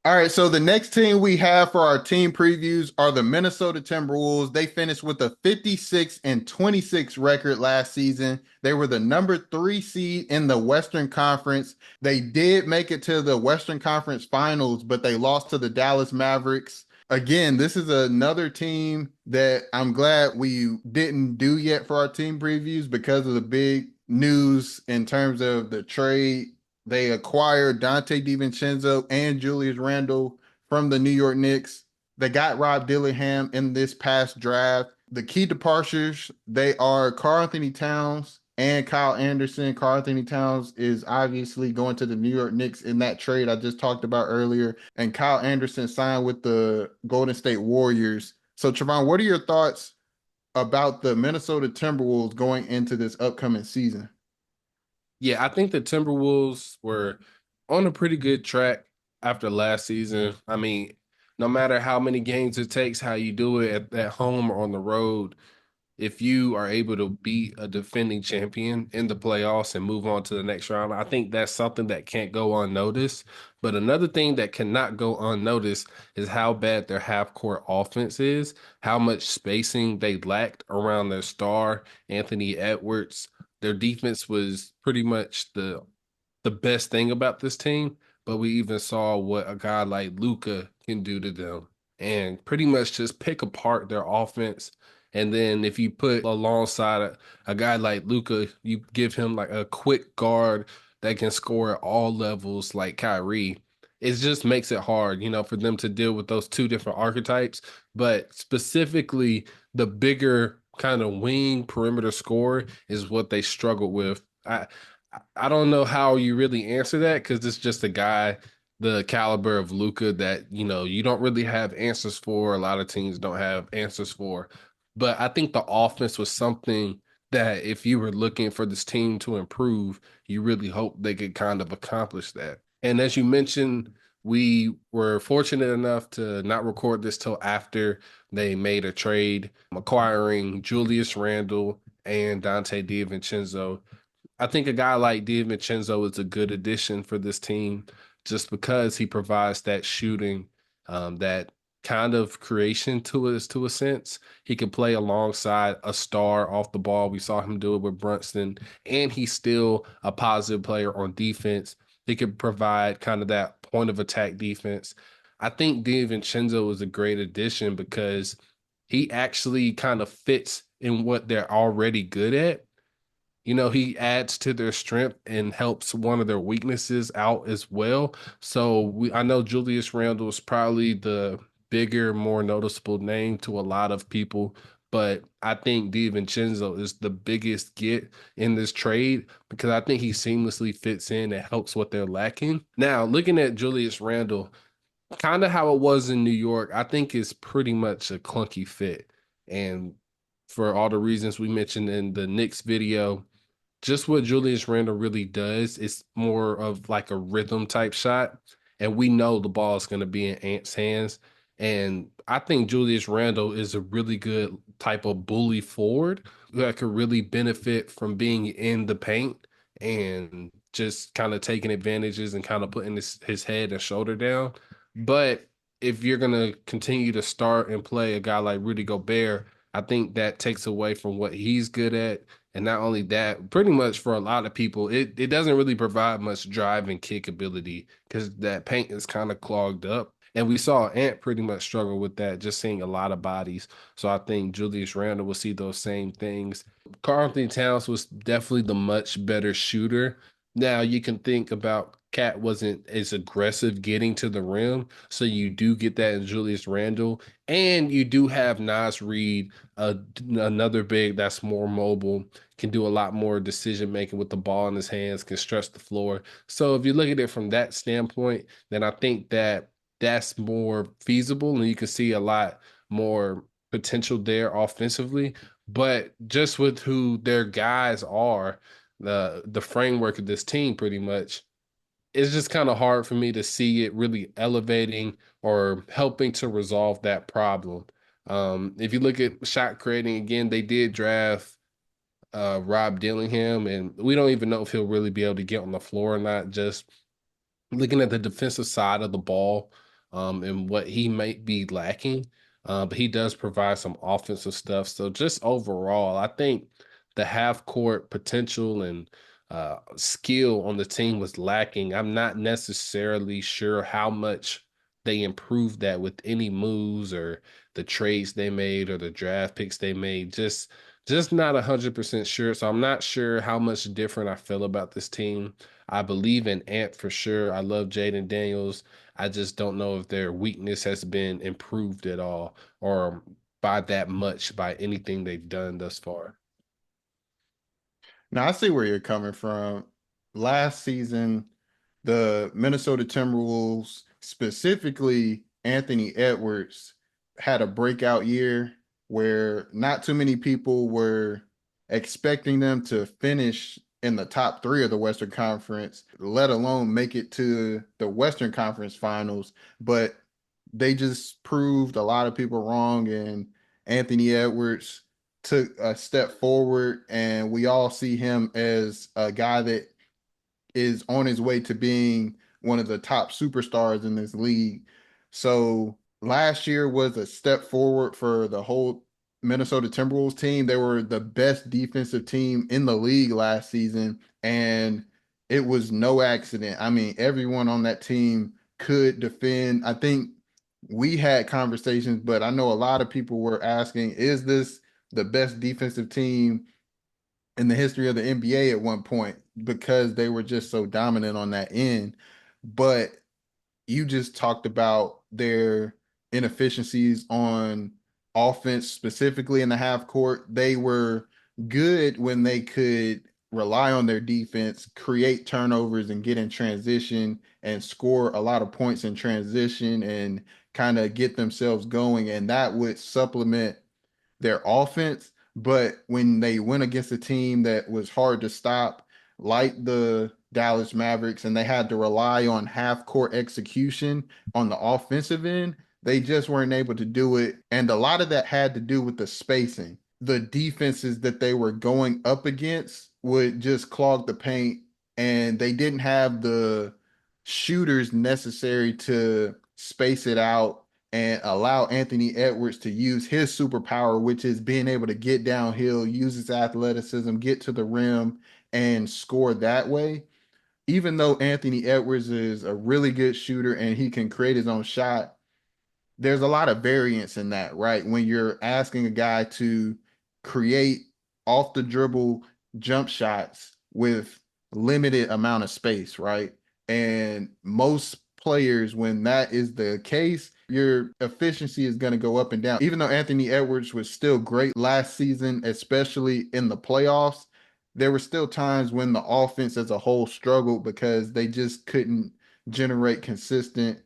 All right, so the next team we have for our team previews are the Minnesota Timberwolves. They finished with a 56-26 record last season. They were the number 3 seed in the Western Conference. They did make it to the Western Conference Finals, but they lost to the Dallas Mavericks. Again, this is another team that I'm glad we didn't do yet for our team previews because of the big news in terms of the trade. They acquired Dante DiVincenzo and Julius Randle from the New York Knicks. They got Rob Dillingham in this past draft. The key departures, they are Karl Anthony Towns and Kyle Anderson. Karl Anthony Towns is obviously going to the New York Knicks in that trade I just talked about earlier. And Kyle Anderson signed with the Golden State Warriors. So, Trevon, what are your thoughts about the Minnesota Timberwolves going into this upcoming season? Yeah, I think the Timberwolves were on a pretty good track after last season. I mean, no matter how many games it takes, how you do it at home or on the road, if you are able to beat a defending champion in the playoffs and move on to the next round, I think that's something that can't go unnoticed. But another thing that cannot go unnoticed is how bad their half court offense is, how much spacing they lacked around their star, Anthony Edwards. Their defense was pretty much the best thing about this team, but we even saw what a guy like Luca can do to them and pretty much just pick apart their offense. And then if you put alongside a guy like Luca, you give him like a quick guard that can score at all levels like Kyrie. It just makes it hard, for them to deal with those two different archetypes. But specifically, the bigger kind of wing perimeter scorer is what they struggled with. I don't know how you really answer that because it's just a guy the caliber of Luca that you don't really have answers for. A lot of teams don't have answers for, but I think the offense was something that if you were looking for this team to improve, you really hope they could kind of accomplish that. And as you mentioned, we were fortunate enough to not record this till after they made a trade, acquiring Julius Randle and Dante DiVincenzo. I think a guy like DiVincenzo is a good addition for this team just because he provides that shooting, that kind of creation to us to a sense. He can play alongside a star off the ball. We saw him do it with Brunson, and he's still a positive player on defense. He can provide kind of that point of attack defense. I think DiVincenzo is a great addition because he actually kind of fits in what they're already good at. He adds to their strength and helps one of their weaknesses out as well. So I know Julius Randle is probably the bigger, more noticeable name to a lot of people, but I think DiVincenzo is the biggest get in this trade because I think he seamlessly fits in and helps what they're lacking. Now, looking at Julius Randle, kind of how it was in New York, I think is pretty much a clunky fit. And for all the reasons we mentioned in the Knicks video, just what Julius Randle really does is more of like a rhythm type shot. And we know the ball is going to be in Ant's hands. And I think Julius Randle is a really good type of bully forward that could really benefit from being in the paint and just kind of taking advantages and kind of putting his head and shoulder down. But if you're going to continue to start and play a guy like Rudy Gobert, I think that takes away from what he's good at. And not only that, pretty much for a lot of people, it doesn't really provide much drive and kick ability because that paint is kind of clogged up. And we saw Ant pretty much struggle with that, just seeing a lot of bodies. So I think Julius Randle will see those same things. Karl Anthony Towns was definitely the much better shooter. Now you can think about Cat wasn't as aggressive getting to the rim. So you do get that in Julius Randle. And you do have Nas Reed, another big that's more mobile, can do a lot more decision making with the ball in his hands, can stretch the floor. So if you look at it from that standpoint, then I think that that's more feasible and you can see a lot more potential there offensively. But just with who their guys are, the framework of this team pretty much, it's just kind of hard for me to see it really elevating or helping to resolve that problem. If you look at shot creating again, they did draft Rob Dillingham, and we don't even know if he'll really be able to get on the floor or not. Just looking at the defensive side of the ball, and what he might be lacking. But he does provide some offensive stuff. So just overall, I think the half court potential and skill on the team was lacking. I'm not necessarily sure how much they improved that with any moves or the trades they made or the draft picks they made. Just not 100% sure. So I'm not sure how much different I feel about this team. I believe in Ant for sure. I love Jaden Daniels. I just don't know if their weakness has been improved at all or by that much by anything they've done thus far. Now I see where you're coming from. Last season, the Minnesota Timberwolves, specifically Anthony Edwards, had a breakout year where not too many people were expecting them to finish in the top three of the Western Conference, let alone make it to the Western Conference Finals. But they just proved a lot of people wrong, and Anthony Edwards took a step forward, and we all see him as a guy that is on his way to being one of the top superstars in this league. So last year was a step forward for the whole Minnesota Timberwolves team. They were the best defensive team in the league last season, and it was no accident. I mean, everyone on that team could defend. I think we had conversations, but I know a lot of people were asking, is this the best defensive team in the history of the NBA at one point because they were just so dominant on that end. But you just talked about their inefficiencies on offense, specifically in the half court. They were good when they could rely on their defense, create turnovers, and get in transition and score a lot of points in transition and kind of get themselves going. And that would supplement their offense. But when they went against a team that was hard to stop, like the Dallas Mavericks, and they had to rely on half court execution on the offensive end, they just weren't able to do it. And a lot of that had to do with the spacing. The defenses that they were going up against would just clog the paint, and they didn't have the shooters necessary to space it out and allow Anthony Edwards to use his superpower, which is being able to get downhill, use his athleticism, get to the rim, and score that way. Even though Anthony Edwards is a really good shooter and he can create his own shot, there's a lot of variance in that, right? When you're asking a guy to create off the dribble jump shots with limited amount of space, right? And most players, when that is the case, your efficiency is going to go up and down. Even though Anthony Edwards was still great last season, especially in the playoffs, there were still times when the offense as a whole struggled because they just couldn't generate consistent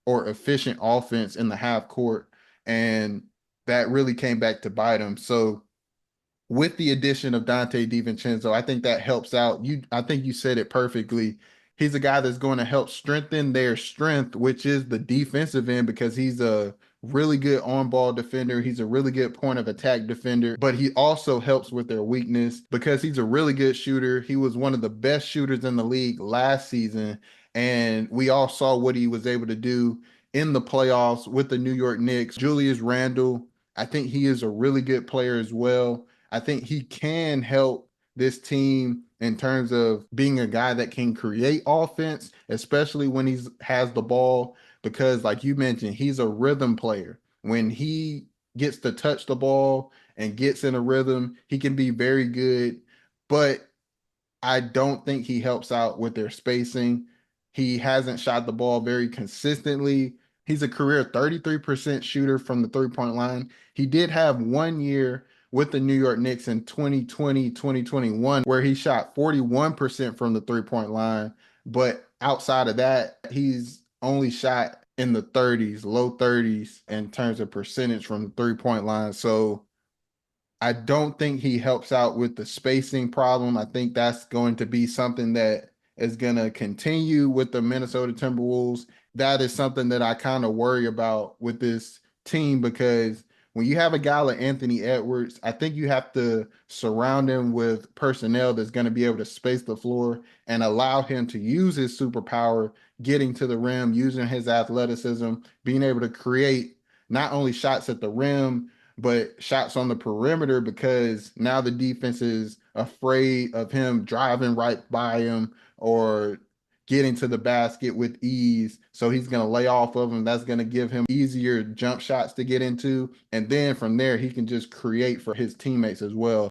or efficient offense in the half court. And that really came back to bite them. So with the addition of Dante DiVincenzo, I think that helps out. I think you said it perfectly. He's a guy that's going to help strengthen their strength, which is the defensive end, because he's a really good on-ball defender. He's a really good point of attack defender, but he also helps with their weakness because he's a really good shooter. He was one of the best shooters in the league last season, and we all saw what he was able to do in the playoffs with the New York Knicks. Julius Randle, I think he is a really good player as well. I think he can help this team in terms of being a guy that can create offense, especially when he has the ball, because like you mentioned, he's a rhythm player. When he gets to touch the ball and gets in a rhythm, he can be very good. But I don't think he helps out with their spacing. He hasn't shot the ball very consistently. He's a career 33% shooter from the three-point line. He did have 1 year with the New York Knicks in 2020, 2021, where he shot 41% from the three-point line. But outside of that, he's only shot in the 30s, low 30s in terms of percentage from the three-point line. So I don't think he helps out with the spacing problem. I think that's going to be something that is going to continue with the Minnesota Timberwolves. That is something that I kind of worry about with this team because when you have a guy like Anthony Edwards, I think you have to surround him with personnel that's going to be able to space the floor and allow him to use his superpower, getting to the rim, using his athleticism, being able to create not only shots at the rim, but shots on the perimeter because now the defense is afraid of him driving right by him or getting to the basket with ease. So he's going to lay off of him. That's going to give him easier jump shots to get into. And then from there, he can just create for his teammates as well.